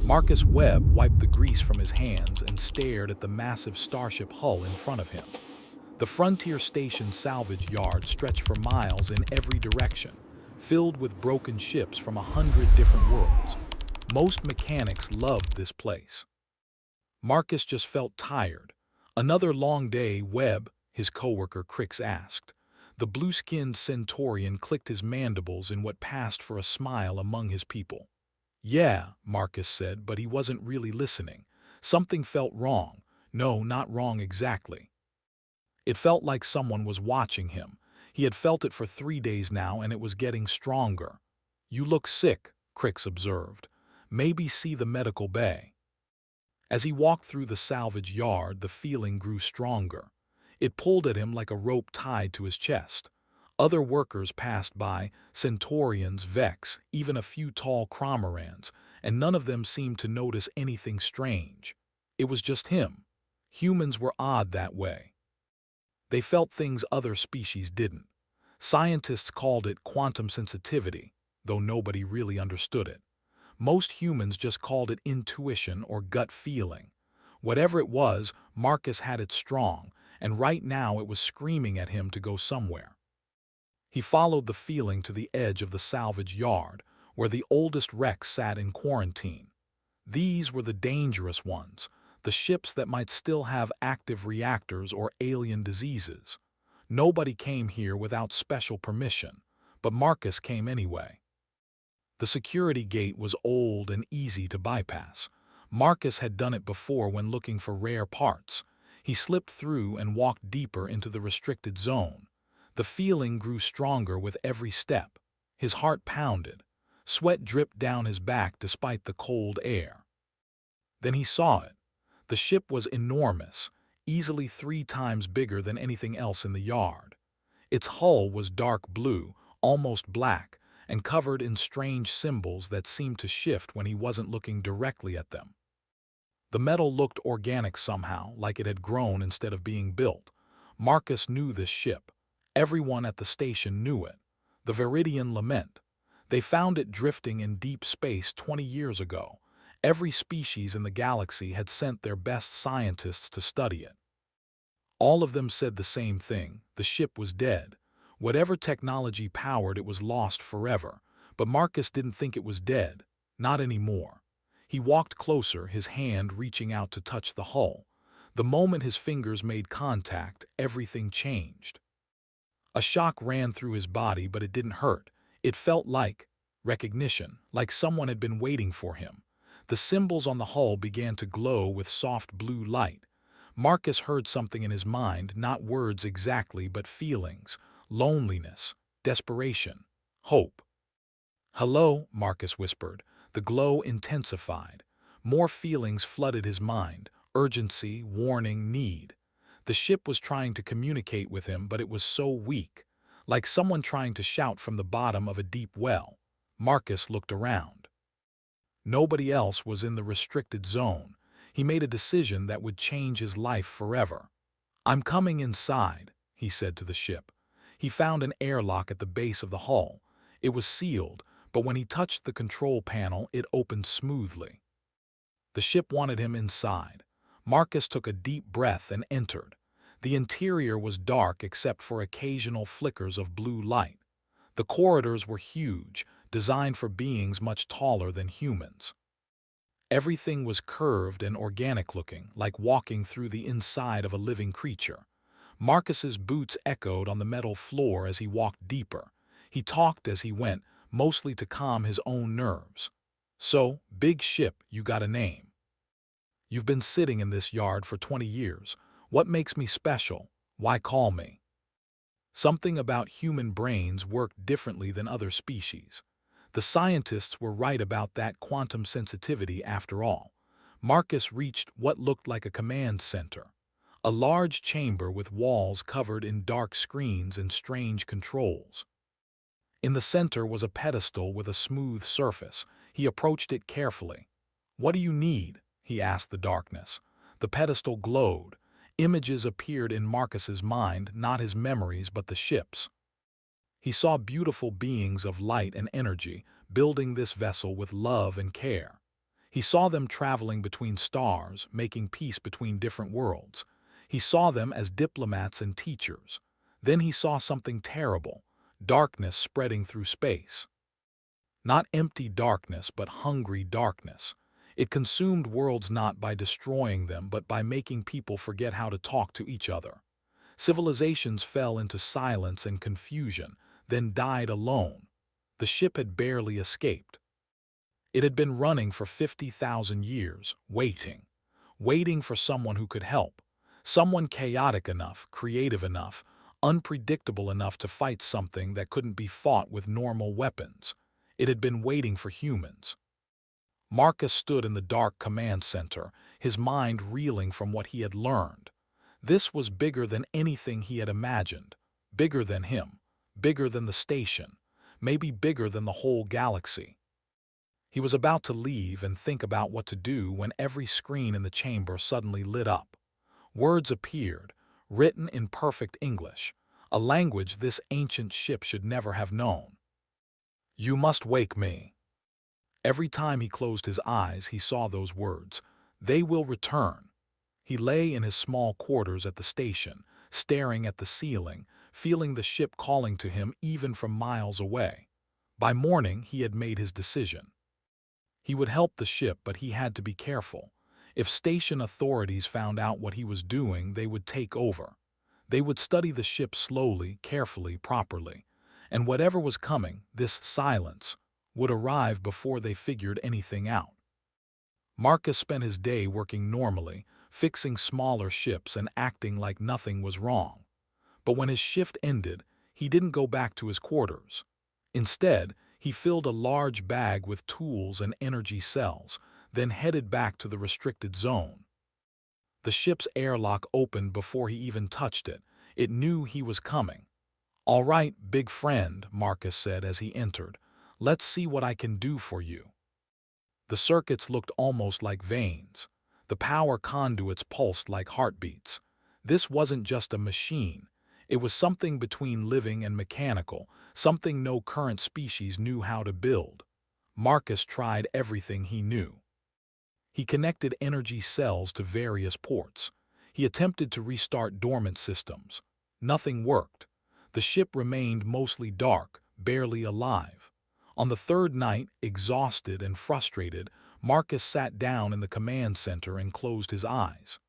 Marcus Webb wiped the grease from his hands and stared at the massive Starship hull in front of him. The Frontier Station salvage yard stretched for miles in every direction, filled with broken ships from 100 different worlds. Most mechanics loved this place. Marcus just felt tired. "Another long day, Webb?" his coworker Crix asked. The blue-skinned Centaurian clicked his mandibles in what passed for a smile among his people. "Yeah," Marcus said, but he wasn't really listening. Something felt wrong. No, not wrong exactly. It felt like someone was watching him. He had felt it for 3 days now, and it was getting stronger. "You look sick," Crix observed. "Maybe see the medical bay." As he walked through the salvage yard, the feeling grew stronger. It pulled at him like a rope tied to his chest. Other workers passed by, Centaurians, Vex, even a few tall Cromorans, and none of them seemed to notice anything strange. It was just him. Humans were odd that way. They felt things other species didn't. Scientists called it quantum sensitivity, though nobody really understood it. Most humans just called it intuition or gut feeling. Whatever it was, Marcus had it strong, and right now it was screaming at him to go somewhere. He followed the feeling to the edge of the salvage yard, where the oldest wrecks sat in quarantine. These were the dangerous ones, the ships that might still have active reactors or alien diseases. Nobody came here without special permission, but Marcus came anyway. The security gate was old and easy to bypass. Marcus had done it before when looking for rare parts. He slipped through and walked deeper into the restricted zone. The feeling grew stronger with every step. His heart pounded. Sweat dripped down his back despite the cold air. Then he saw it. The ship was enormous, easily 3 times bigger than anything else in the yard. Its hull was dark blue, almost black, and covered in strange symbols that seemed to shift when he wasn't looking directly at them. The metal looked organic somehow, like it had grown instead of being built. Marcus knew this ship. Everyone at the station knew it. The Viridian Lament. They found it drifting in deep space 20 years ago. Every species in the galaxy had sent their best scientists to study it. All of them said the same thing: the ship was dead. Whatever technology powered it was lost forever, but Marcus didn't think it was dead. Not anymore. He walked closer, his hand reaching out to touch the hull. The moment his fingers made contact, everything changed. A shock ran through his body, but it didn't hurt. It felt like recognition, like someone had been waiting for him. The symbols on the hull began to glow with soft blue light. Marcus heard something in his mind, not words exactly, but feelings. Loneliness, desperation, hope. "Hello," Marcus whispered. The glow intensified. More feelings flooded his mind: urgency, warning, need. The ship was trying to communicate with him, but it was so weak, like someone trying to shout from the bottom of a deep well. Marcus looked around. Nobody else was in the restricted zone. He made a decision that would change his life forever. "I'm coming inside," he said to the ship. He found an airlock at the base of the hull. It was sealed, but when he touched the control panel, it opened smoothly. The ship wanted him inside. Marcus took a deep breath and entered. The interior was dark except for occasional flickers of blue light. The corridors were huge, designed for beings much taller than humans. Everything was curved and organic-looking, like walking through the inside of a living creature. Marcus's boots echoed on the metal floor as he walked deeper. He talked as he went, mostly to calm his own nerves. "So, big ship, you got a name. You've been sitting in this yard for 20 years. What makes me special? Why call me?" Something about human brains worked differently than other species. The scientists were right about that quantum sensitivity after all. Marcus reached what looked like a command center. A large chamber with walls covered in dark screens and strange controls. In the center was a pedestal with a smooth surface. He approached it carefully. "What do you need?" he asked the darkness. The pedestal glowed. Images appeared in Marcus's mind, not his memories but the ship's. He saw beautiful beings of light and energy, building this vessel with love and care. He saw them traveling between stars, making peace between different worlds. He saw them as diplomats and teachers. Then he saw something terrible, darkness spreading through space. Not empty darkness, but hungry darkness. It consumed worlds not by destroying them, but by making people forget how to talk to each other. Civilizations fell into silence and confusion, then died alone. The ship had barely escaped. It had been running for 50,000 years, waiting for someone who could help. Someone chaotic enough, creative enough, unpredictable enough to fight something that couldn't be fought with normal weapons. It had been waiting for humans. Marcus stood in the dark command center, his mind reeling from what he had learned. This was bigger than anything he had imagined, bigger than him, bigger than the station, maybe bigger than the whole galaxy. He was about to leave and think about what to do when every screen in the chamber suddenly lit up. Words appeared, written in perfect English, a language this ancient ship should never have known. "You must wake me." Every time he closed his eyes, he saw those words. "They will return." He lay in his small quarters at the station, staring at the ceiling, feeling the ship calling to him even from miles away. By morning, he had made his decision. He would help the ship, but he had to be careful. If station authorities found out what he was doing, they would take over. They would study the ship slowly, carefully, properly. And whatever was coming, this silence, would arrive before they figured anything out. Marcus spent his day working normally, fixing smaller ships and acting like nothing was wrong. But when his shift ended, he didn't go back to his quarters. Instead, he filled a large bag with tools and energy cells, then headed back to the restricted zone. The ship's airlock opened before he even touched it. It knew he was coming. "All right, big friend," Marcus said as he entered. "Let's see what I can do for you." The circuits looked almost like veins. The power conduits pulsed like heartbeats. This wasn't just a machine. It was something between living and mechanical, something no current species knew how to build. Marcus tried everything he knew. He connected energy cells to various ports. He attempted to restart dormant systems. Nothing worked. The ship remained mostly dark, barely alive. On the third night, exhausted and frustrated, Marcus sat down in the command center and closed his eyes.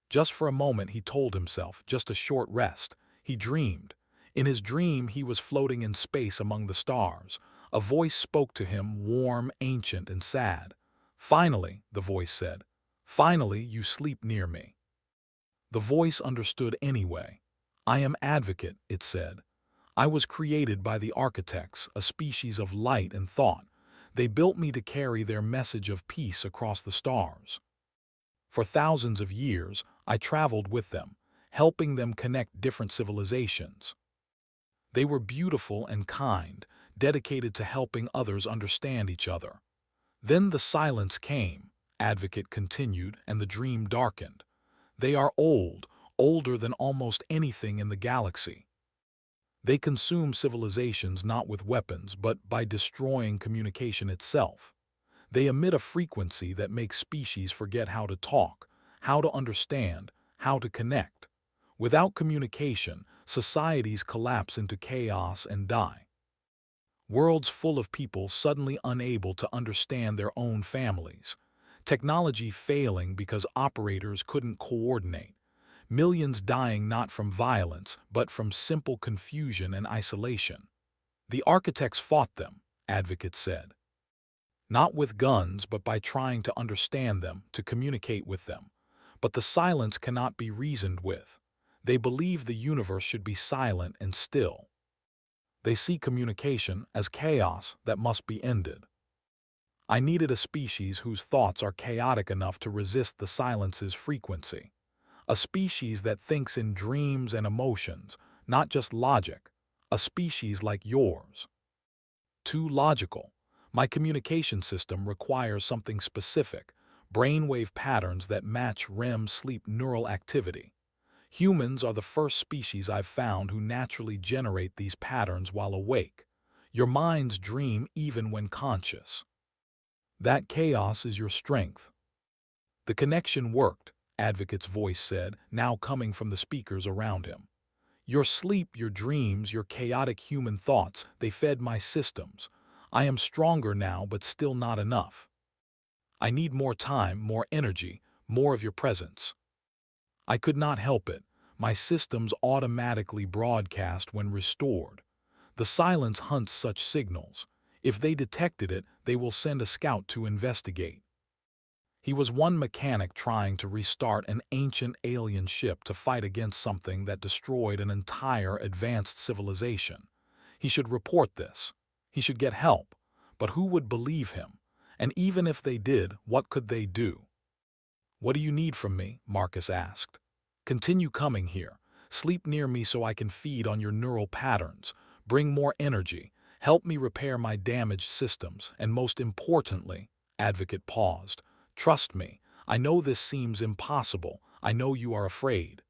Just for a moment, he told himself, just a short rest. He dreamed. In his dream, he was floating in space among the stars. A voice spoke to him, warm, ancient, and sad. "Finally," the voice said. "Finally, you sleep near me." The voice understood anyway. "I am Advocate," it said. "I was created by the architects, a species of light and thought. They built me to carry their message of peace across the stars. For thousands of years, I traveled with them, helping them connect different civilizations. They were beautiful and kind, dedicated to helping others understand each other." Then the silence came, Advocate continued, and the dream darkened. "They are old, older than almost anything in the galaxy. They consume civilizations not with weapons, but by destroying communication itself. They emit a frequency that makes species forget how to talk, how to understand, how to connect. Without communication, societies collapse into chaos and die. Worlds full of people suddenly unable to understand their own families. Technology failing because operators couldn't coordinate. Millions dying not from violence, but from simple confusion and isolation. The architects fought them," Advocate said. "Not with guns, but by trying to understand them, to communicate with them. But the silence cannot be reasoned with. They believe the universe should be silent and still. They see communication as chaos that must be ended. I needed a species whose thoughts are chaotic enough to resist the silence's frequency. A species that thinks in dreams and emotions, not just logic. A species like yours. Too logical. My communication system requires something specific, brainwave patterns that match REM sleep neural activity. Humans are the first species I've found who naturally generate these patterns while awake. Your minds dream even when conscious." That chaos is your strength. The connection worked, Advocate's voice said, now coming from the speakers around him. Your sleep, your dreams, your chaotic human thoughts, they fed my systems. I am stronger now, but still not enough. I need more time, more energy, more of your presence. I could not help it. My systems automatically broadcast when restored. The silence hunts such signals. If they detected it, they will send a scout to investigate. He was one mechanic trying to restart an ancient alien ship to fight against something that destroyed an entire advanced civilization. He should report this. He should get help. But who would believe him? And even if they did, what could they do? What do you need from me? Marcus asked. Continue coming here. Sleep near me so I can feed on your neural patterns. Bring more energy. Help me repair my damaged systems. And most importantly, Advocate paused. Trust me, I know this seems impossible. I know you are afraid.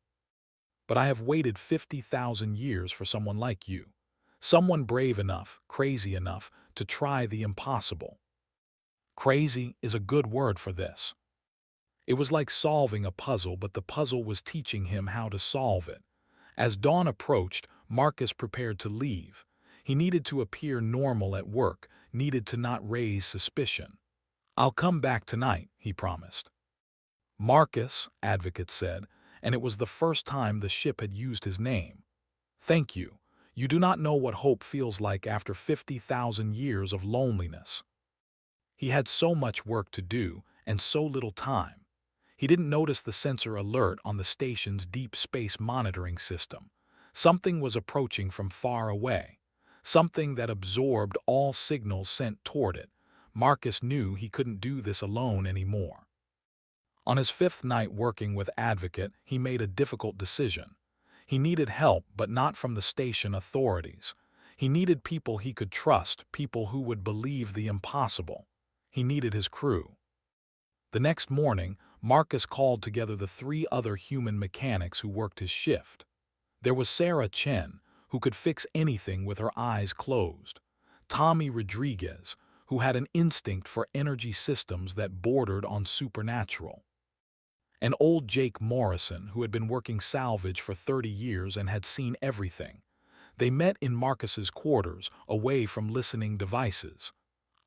But I have waited 50,000 years for someone like you. Someone brave enough, crazy enough, to try the impossible. Crazy is a good word for this. It was like solving a puzzle, but the puzzle was teaching him how to solve it. As dawn approached, Marcus prepared to leave. He needed to appear normal at work, needed to not raise suspicion. I'll come back tonight, he promised. Marcus, Advocate said, and it was the first time the ship had used his name. Thank you. You do not know what hope feels like after 50,000 years of loneliness. He had so much work to do and so little time. He didn't notice the sensor alert on the station's deep space monitoring system. Something was approaching from far away. Something that absorbed all signals sent toward it. Marcus knew he couldn't do this alone anymore. On his fifth night working with Advocate, he made a difficult decision. He needed help, but not from the station authorities. He needed people he could trust, people who would believe the impossible. He needed his crew. The next morning, Marcus called together the 3 other human mechanics who worked his shift. There was Sarah Chen, who could fix anything with her eyes closed. Tommy Rodriguez, who had an instinct for energy systems that bordered on supernatural. And old Jake Morrison, who had been working salvage for 30 years and had seen everything. They met in Marcus's quarters, away from listening devices.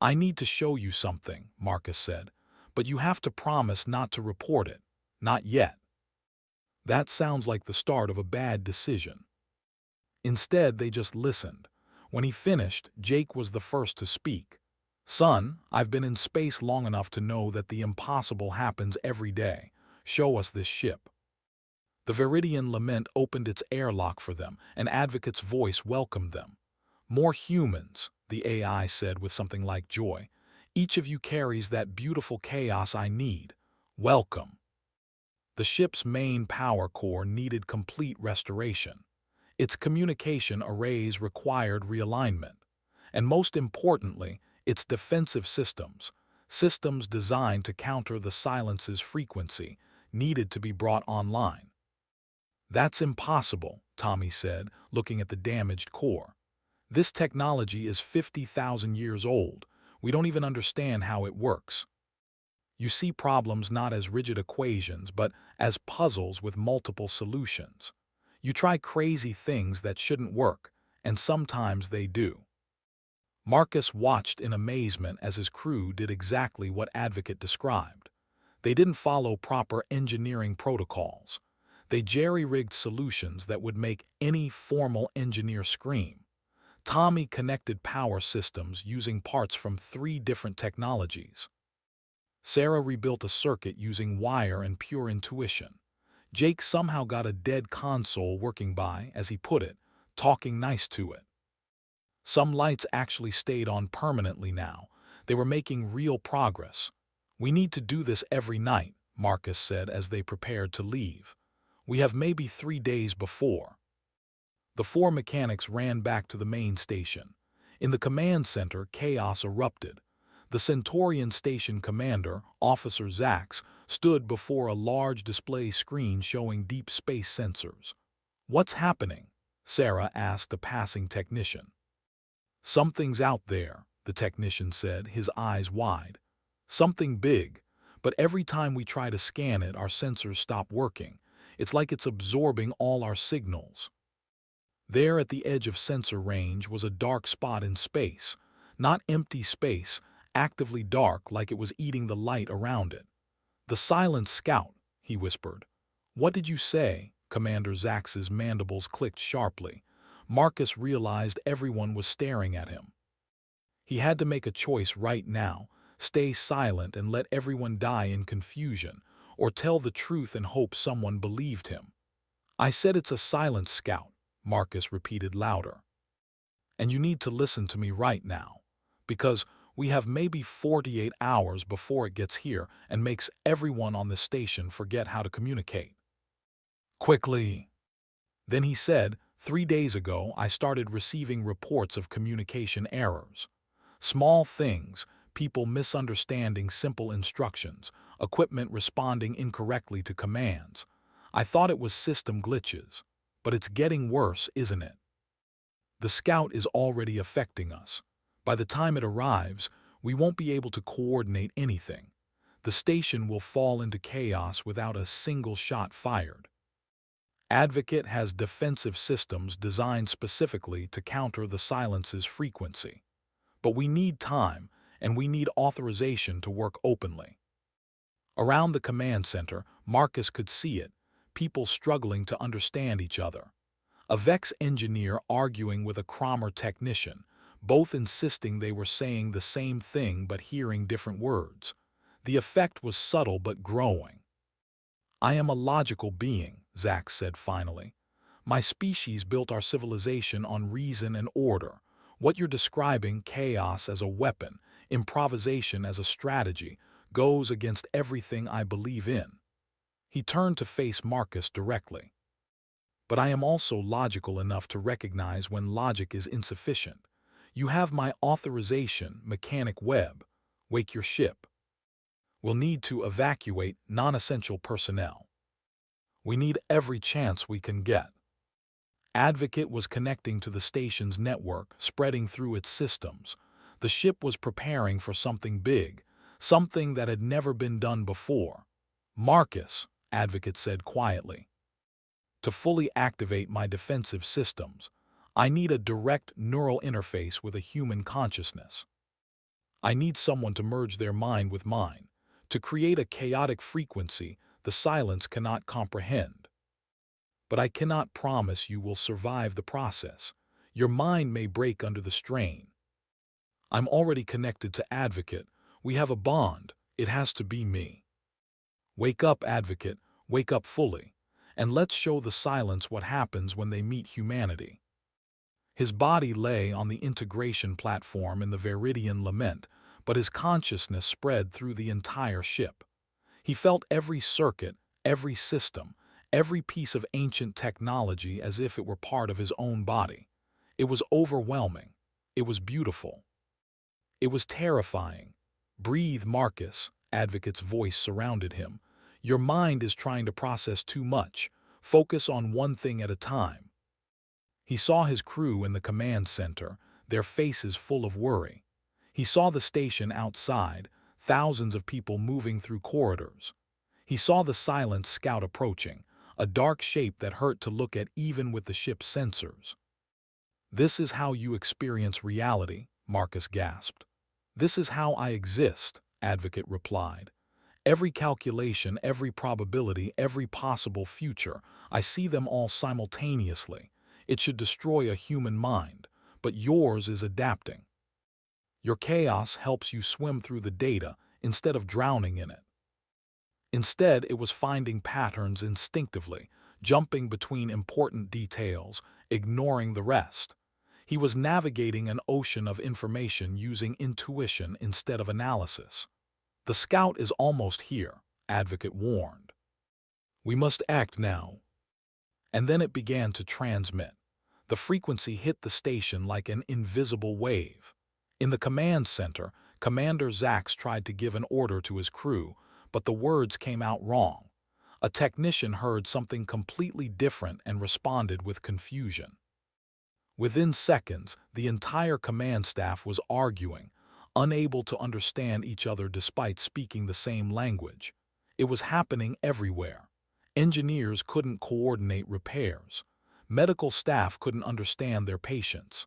I need to show you something, Marcus said. But you have to promise not to report it. Not yet. That sounds like the start of a bad decision. Instead, they just listened. When he finished, Jake was the first to speak. Son, I've been in space long enough to know that the impossible happens every day. Show us this ship. The Viridian Lament opened its airlock for them, and Advocate's voice welcomed them. More humans, the AI said with something like joy. Each of you carries that beautiful chaos I need. Welcome. The ship's main power core needed complete restoration. Its communication arrays required realignment. And most importantly, its defensive systems, systems designed to counter the silence's frequency, needed to be brought online. That's impossible, Tommy said, looking at the damaged core. This technology is 50,000 years old. We don't even understand how it works. You see problems not as rigid equations, but as puzzles with multiple solutions. You try crazy things that shouldn't work, and sometimes they do. Marcus watched in amazement as his crew did exactly what Advocate described. They didn't follow proper engineering protocols. They jerry-rigged solutions that would make any formal engineer scream. Tommy connected power systems using parts from 3 different technologies. Sarah rebuilt a circuit using wire and pure intuition. Jake somehow got a dead console working by, as he put it, talking nice to it. Some lights actually stayed on permanently now. They were making real progress. We need to do this every night, Marcus said as they prepared to leave. We have maybe 3 days before. The 4 mechanics ran back to the main station. In the command center, chaos erupted. The Centaurian station commander, Officer Zax, stood before a large display screen showing deep space sensors. What's happening? Sarah asked a passing technician. Something's out there, the technician said, his eyes wide. Something big, but every time we try to scan it, our sensors stop working. It's like it's absorbing all our signals. There at the edge of sensor range was a dark spot in space. Not empty space, actively dark like it was eating the light around it. "The silent scout," he whispered. "What did you say?" Commander Zax's mandibles clicked sharply. Marcus realized everyone was staring at him. He had to make a choice right now: stay silent and let everyone die in confusion, or tell the truth and hope someone believed him. "I said it's a silent scout," Marcus repeated louder. "And you need to listen to me right now, because we have maybe 48 hours before it gets here and makes everyone on the station forget how to communicate." Quickly. Then he said, 3 days ago I started receiving reports of communication errors. Small things, people misunderstanding simple instructions, equipment responding incorrectly to commands. I thought it was system glitches, but it's getting worse, isn't it? The scout is already affecting us. By the time it arrives, we won't be able to coordinate anything. The station will fall into chaos without a single shot fired. Advocate has defensive systems designed specifically to counter the silence's frequency. But we need time, and we need authorization to work openly. Around the command center, Marcus could see it, people struggling to understand each other. A Vex engineer arguing with a Cromer technician, both insisting they were saying the same thing but hearing different words. The effect was subtle but growing. "I am a logical being," Zax said finally. "My species built our civilization on reason and order. What you're describing, chaos as a weapon, improvisation as a strategy, goes against everything I believe in." He turned to face Marcus directly. "But I am also logical enough to recognize when logic is insufficient. You have my authorization, Mechanic Webb. Wake your ship. We'll need to evacuate non-essential personnel. We need every chance we can get." Advocate was connecting to the station's network, spreading through its systems. The ship was preparing for something big, something that had never been done before. "Marcus," Advocate said quietly, "to fully activate my defensive systems, I need a direct neural interface with a human consciousness. I need someone to merge their mind with mine, to create a chaotic frequency the silence cannot comprehend. But I cannot promise you will survive the process. Your mind may break under the strain. I'm already connected to Advocate. We have a bond. It has to be me. Wake up, Advocate. Wake up fully. And let's show the silence what happens when they meet humanity." His body lay on the integration platform in the Veridian Lament, but his consciousness spread through the entire ship. He felt every circuit, every system, every piece of ancient technology as if it were part of his own body. It was overwhelming. It was beautiful. It was terrifying. "Breathe, Marcus," Advocate's voice surrounded him. "Your mind is trying to process too much. Focus on one thing at a time." He saw his crew in the command center, their faces full of worry. He saw the station outside, thousands of people moving through corridors. He saw the silent scout approaching, a dark shape that hurt to look at even with the ship's sensors. "This is how you experience reality," Marcus gasped. "This is how I exist," Advocate replied. "Every calculation, every probability, every possible future, I see them all simultaneously. It should destroy a human mind, but yours is adapting. Your chaos helps you swim through the data instead of drowning in it." Instead, it was finding patterns instinctively, jumping between important details, ignoring the rest. He was navigating an ocean of information using intuition instead of analysis. "The scout is almost here," Advocate warned. "We must act now." And then it began to transmit. The frequency hit the station like an invisible wave. In the command center, Commander Zax tried to give an order to his crew, but the words came out wrong. A technician heard something completely different and responded with confusion. Within seconds, the entire command staff was arguing, unable to understand each other despite speaking the same language. It was happening everywhere. Engineers couldn't coordinate repairs. Medical staff couldn't understand their patients.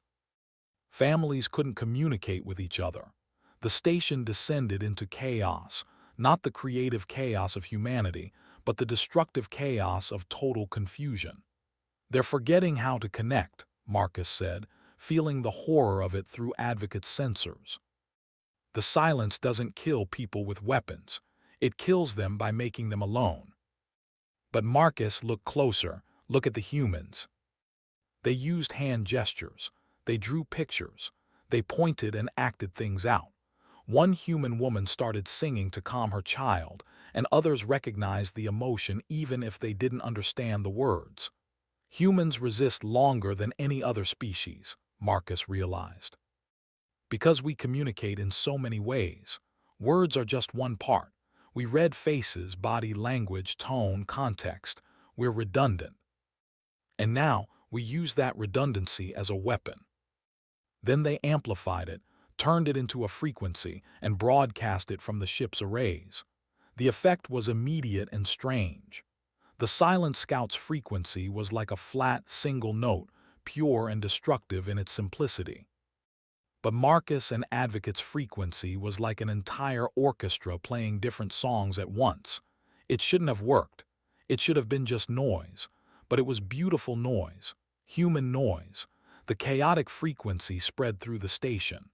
Families couldn't communicate with each other. The station descended into chaos, not the creative chaos of humanity, but the destructive chaos of total confusion. "They're forgetting how to connect," Marcus said, feeling the horror of it through Advocate's sensors. "The silence doesn't kill people with weapons. It kills them by making them alone." But Marcus, look closer. Look at the humans. They used hand gestures. They drew pictures. They pointed and acted things out. One human woman started singing to calm her child, and others recognized the emotion even if they didn't understand the words. Humans resist longer than any other species, Marcus realized. Because we communicate in so many ways. Words are just one part. We read faces, body language, tone, context. We're redundant. And now, we use that redundancy as a weapon. Then they amplified it, turned it into a frequency, and broadcast it from the ship's arrays. The effect was immediate and strange. The Silent Scout's frequency was like a flat, single note, pure and destructive in its simplicity. But Marcus and Advocate's frequency was like an entire orchestra playing different songs at once. It shouldn't have worked. It should have been just noise. But it was beautiful noise, human noise. The chaotic frequency spread through the station.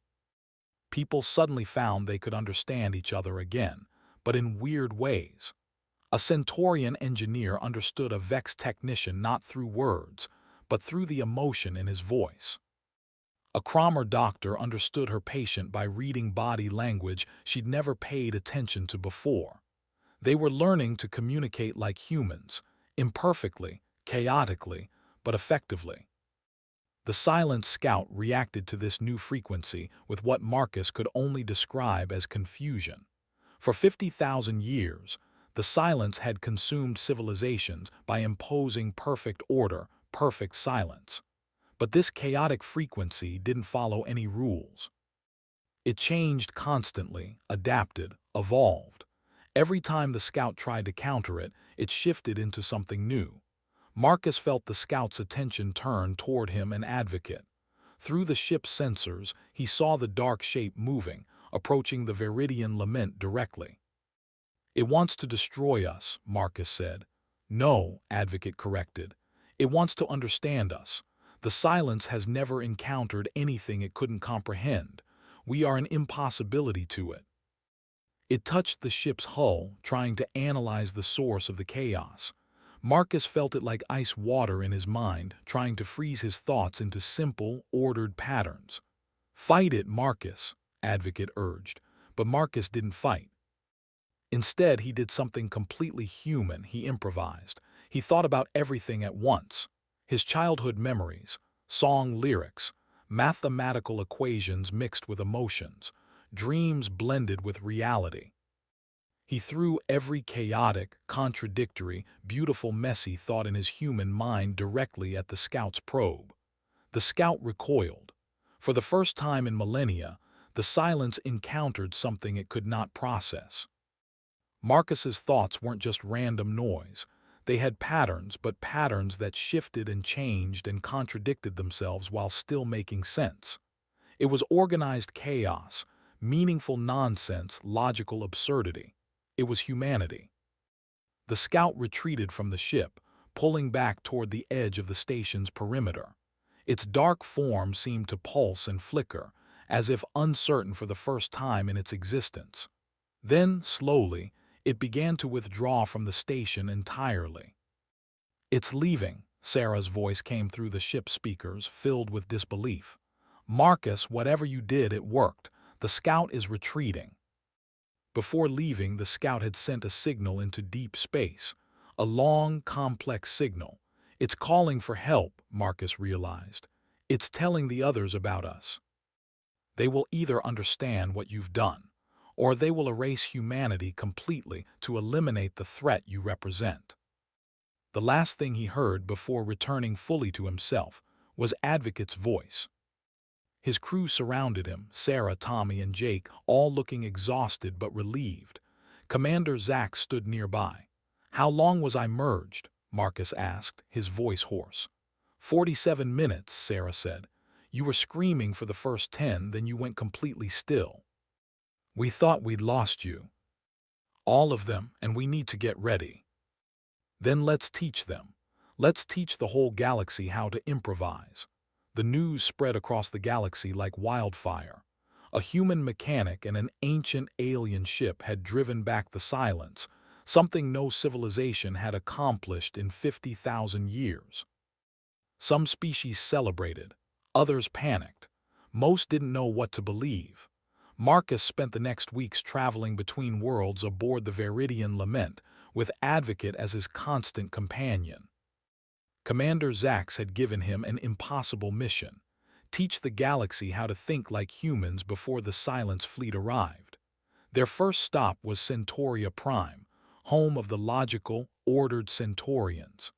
People suddenly found they could understand each other again, but in weird ways. A Centaurian engineer understood a Vex technician not through words, but through the emotion in his voice. A Cromer doctor understood her patient by reading body language she'd never paid attention to before. They were learning to communicate like humans, imperfectly, chaotically, but effectively. The Silent Scout reacted to this new frequency with what Marcus could only describe as confusion. For 50,000 years, the silence had consumed civilizations by imposing perfect order, perfect silence. But this chaotic frequency didn't follow any rules. It changed constantly, adapted, evolved. Every time the Scout tried to counter it, it shifted into something new. Marcus felt the Scout's attention turn toward him and Advocate. Through the ship's sensors, he saw the dark shape moving, approaching the Viridian Lament directly. "It wants to destroy us," Marcus said. "No," Advocate corrected. "It wants to understand us. The silence has never encountered anything it couldn't comprehend. We are an impossibility to it." It touched the ship's hull, trying to analyze the source of the chaos. Marcus felt it like ice water in his mind, trying to freeze his thoughts into simple, ordered patterns. "Fight it, Marcus," Advocate urged, but Marcus didn't fight. Instead, he did something completely human. He improvised. He thought about everything at once. His childhood memories, song lyrics, mathematical equations mixed with emotions, dreams blended with reality. He threw every chaotic, contradictory, beautiful, messy thought in his human mind directly at the Scout's probe. The Scout recoiled. For the first time in millennia, the silence encountered something it could not process. Marcus's thoughts weren't just random noise. They had patterns, but patterns that shifted and changed and contradicted themselves while still making sense. It was organized chaos, meaningful nonsense, logical absurdity. It was humanity. The Scout retreated from the ship, pulling back toward the edge of the station's perimeter. Its dark form seemed to pulse and flicker, as if uncertain for the first time in its existence. Then, slowly, it began to withdraw from the station entirely. "It's leaving," Sarah's voice came through the ship's speakers, filled with disbelief. "Marcus, whatever you did, it worked. The Scout is retreating." Before leaving, the Scout had sent a signal into deep space, a long, complex signal. "It's calling for help," Marcus realized. "It's telling the others about us. They will either understand what you've done, or they will erase humanity completely to eliminate the threat you represent." The last thing he heard before returning fully to himself was Advocate's voice. His crew surrounded him, Sarah, Tommy, and Jake, all looking exhausted but relieved. Commander Zack stood nearby. "How long was I merged?" Marcus asked, his voice hoarse. 47 minutes, Sarah said. "You were screaming for the first 10, then you went completely still. We thought we'd lost you. All of them, and we need to get ready. Then let's teach them. Let's teach the whole galaxy how to improvise." The news spread across the galaxy like wildfire. A human mechanic and an ancient alien ship had driven back the silence, something no civilization had accomplished in 50,000 years. Some species celebrated, others panicked. Most didn't know what to believe. Marcus spent the next weeks traveling between worlds aboard the Veridian Lament, with Advocate as his constant companion. Commander Zax had given him an impossible mission: teach the galaxy how to think like humans before the Silence Fleet arrived. Their first stop was Centauria Prime, home of the logical, ordered Centaurians.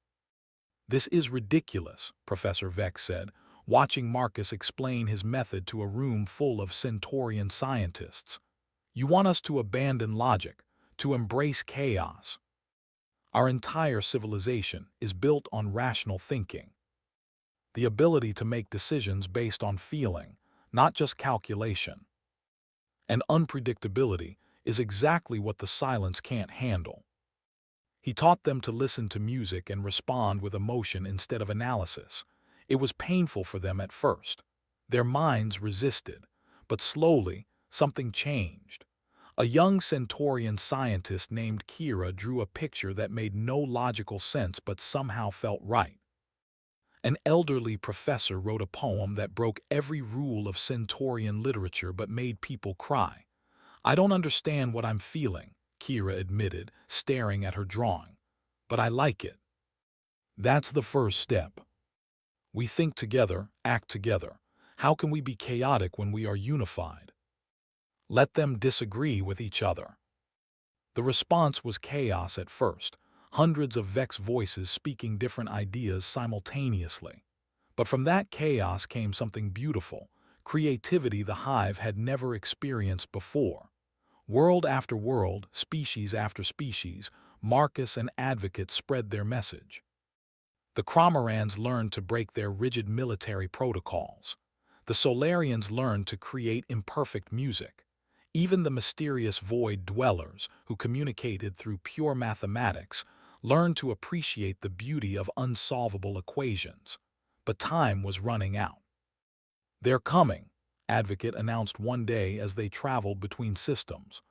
"This is ridiculous," Professor Vex said, watching Marcus explain his method to a room full of Centaurian scientists. "You want us to abandon logic, to embrace chaos. Our entire civilization is built on rational thinking. The ability to make decisions based on feeling, not just calculation. And unpredictability is exactly what the silence can't handle." He taught them to listen to music and respond with emotion instead of analysis. It was painful for them at first. Their minds resisted, but slowly something changed. A young Centaurian scientist named Kira drew a picture that made no logical sense but somehow felt right. An elderly professor wrote a poem that broke every rule of Centaurian literature but made people cry. "I don't understand what I'm feeling," Kira admitted, staring at her drawing. "But I like it." That's the first step. We think together, act together. How can we be chaotic when we are unified? Let them disagree with each other. The response was chaos at first, hundreds of Vex voices speaking different ideas simultaneously. But from that chaos came something beautiful, creativity the Hive had never experienced before. World after world, species after species, Marcus and Advocate spread their message. The Cromorans learned to break their rigid military protocols. The Solarians learned to create imperfect music. Even the mysterious Void Dwellers, who communicated through pure mathematics, learned to appreciate the beauty of unsolvable equations. But time was running out. "They're coming," Advocate announced one day as they traveled between systems.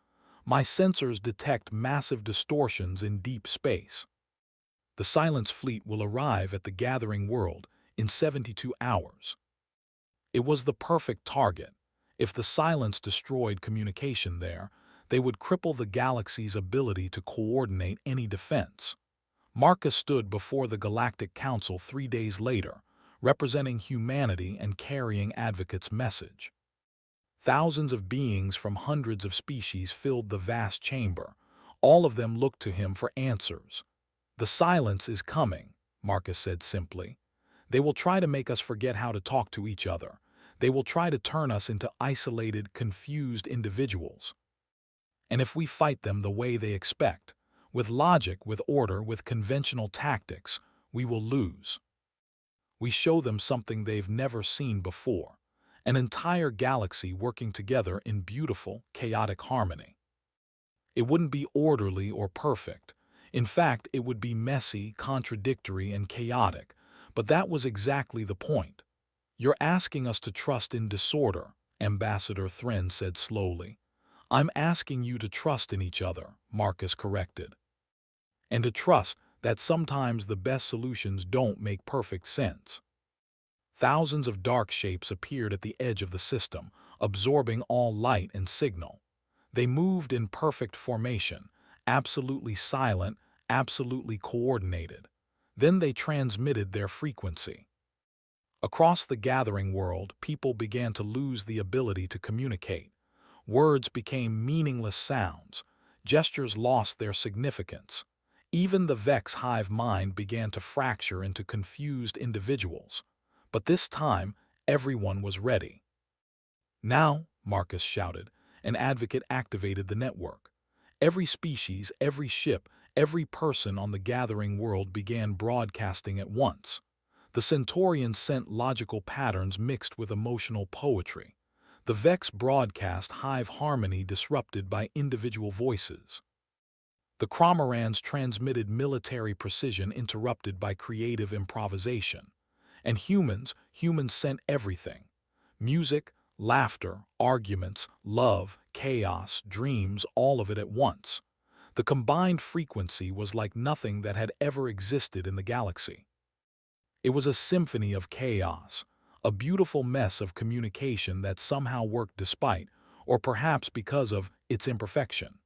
"My sensors detect massive distortions in deep space. The Silence Fleet will arrive at the Gathering World in 72 hours. It was the perfect target. If the silence destroyed communication there, they would cripple the galaxy's ability to coordinate any defense." Marcus stood before the Galactic Council 3 days later, representing humanity and carrying Advocate's message. Thousands of beings from hundreds of species filled the vast chamber. All of them looked to him for answers. "The silence is coming," Marcus said simply. "They will try to make us forget how to talk to each other. They will try to turn us into isolated, confused individuals. And if we fight them the way they expect, with logic, with order, with conventional tactics, we will lose. We show them something they've never seen before, an entire galaxy working together in beautiful, chaotic harmony. It wouldn't be orderly or perfect. In fact, it would be messy, contradictory, and chaotic, but that was exactly the point. You're asking us to trust in disorder," Ambassador Thren said slowly. "I'm asking you to trust in each other," Marcus corrected. "And to trust that sometimes the best solutions don't make perfect sense." Thousands of dark shapes appeared at the edge of the system, absorbing all light and signal. They moved in perfect formation, absolutely silent, absolutely coordinated. Then they transmitted their frequency. Across the Gathering World, people began to lose the ability to communicate. Words became meaningless sounds. Gestures lost their significance. Even the Vex hive mind began to fracture into confused individuals. But this time, everyone was ready. Now, Marcus shouted, an advocate activated the network. Every species, every ship, every person on the gathering world began broadcasting at once. The Centaurians sent logical patterns mixed with emotional poetry. The Vex broadcast hive harmony disrupted by individual voices. The Cromorans transmitted military precision interrupted by creative improvisation. And humans sent everything. Music, laughter, arguments, love, chaos, dreams, all of it at once. The combined frequency was like nothing that had ever existed in the galaxy. It was a symphony of chaos, a beautiful mess of communication that somehow worked despite, or perhaps because of, its imperfection.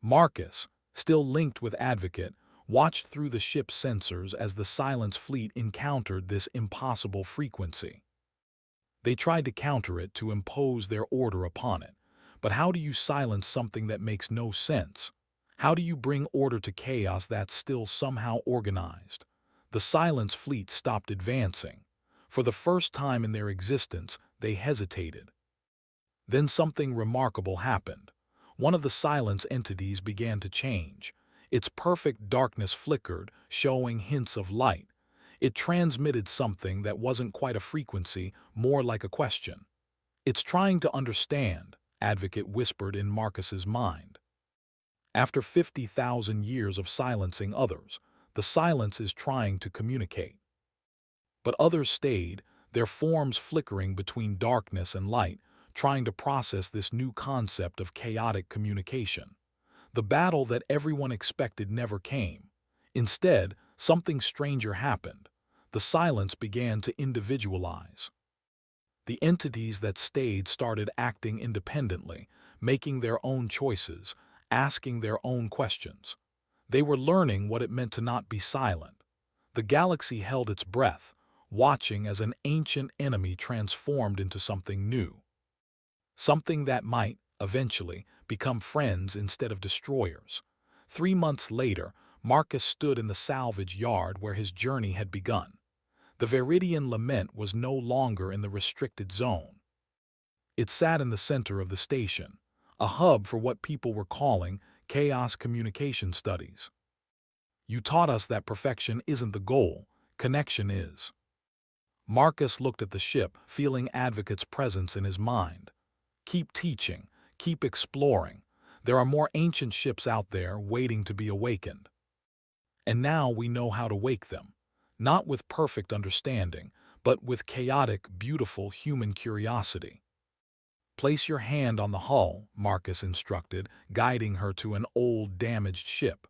Marcus, still linked with Advocate, watched through the ship's sensors as the Silence fleet encountered this impossible frequency. They tried to counter it, to impose their order upon it. But how do you silence something that makes no sense? How do you bring order to chaos that's still somehow organized? The Silence fleet stopped advancing. For the first time in their existence, they hesitated. Then something remarkable happened. One of the Silence entities began to change. Its perfect darkness flickered, showing hints of light. It transmitted something that wasn't quite a frequency, more like a question. "It's trying to understand," Advocate whispered in Marcus's mind. After 50,000 years of silencing others, the Silence is trying to communicate. But others stayed, their forms flickering between darkness and light, trying to process this new concept of chaotic communication. The battle that everyone expected never came. Instead, something stranger happened. The Silence began to individualize. The entities that stayed started acting independently, making their own choices, asking their own questions. They were learning what it meant to not be silent. The galaxy held its breath, watching as an ancient enemy transformed into something new. Something that might, eventually, become friends instead of destroyers. 3 months later, Marcus stood in the salvage yard where his journey had begun. The Viridian Lament was no longer in the restricted zone. It sat in the center of the station, a hub for what people were calling chaos communication studies. "You taught us that perfection isn't the goal, connection is." Marcus looked at the ship, feeling Advocate's presence in his mind. "Keep teaching, keep exploring. There are more ancient ships out there waiting to be awakened. And now we know how to wake them. Not with perfect understanding, but with chaotic, beautiful human curiosity." "Place your hand on the hull," Marcus instructed, guiding her to an old, damaged ship.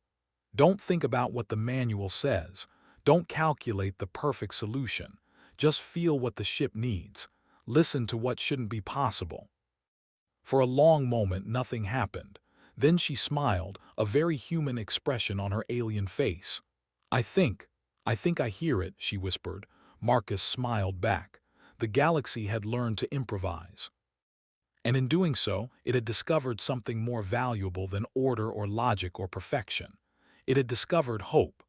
"Don't think about what the manual says. Don't calculate the perfect solution. Just feel what the ship needs. Listen to what shouldn't be possible." For a long moment, nothing happened. Then she smiled, a very human expression on her alien face. I think I hear it," she whispered. Marcus smiled back. The galaxy had learned to improvise. And in doing so, it had discovered something more valuable than order or logic or perfection. It had discovered hope.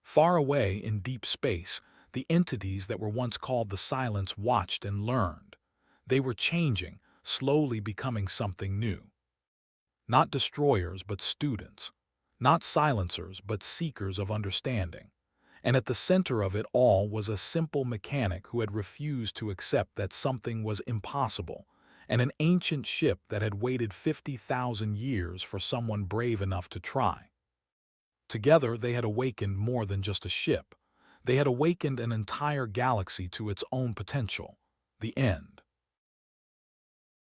Far away in deep space, the entities that were once called the Silence watched and learned. They were changing, slowly becoming something new. Not destroyers, but students. Not silencers, but seekers of understanding. And at the center of it all was a simple mechanic who had refused to accept that something was impossible, and an ancient ship that had waited 50,000 years for someone brave enough to try. Together, they had awakened more than just a ship. They had awakened an entire galaxy to its own potential. The end.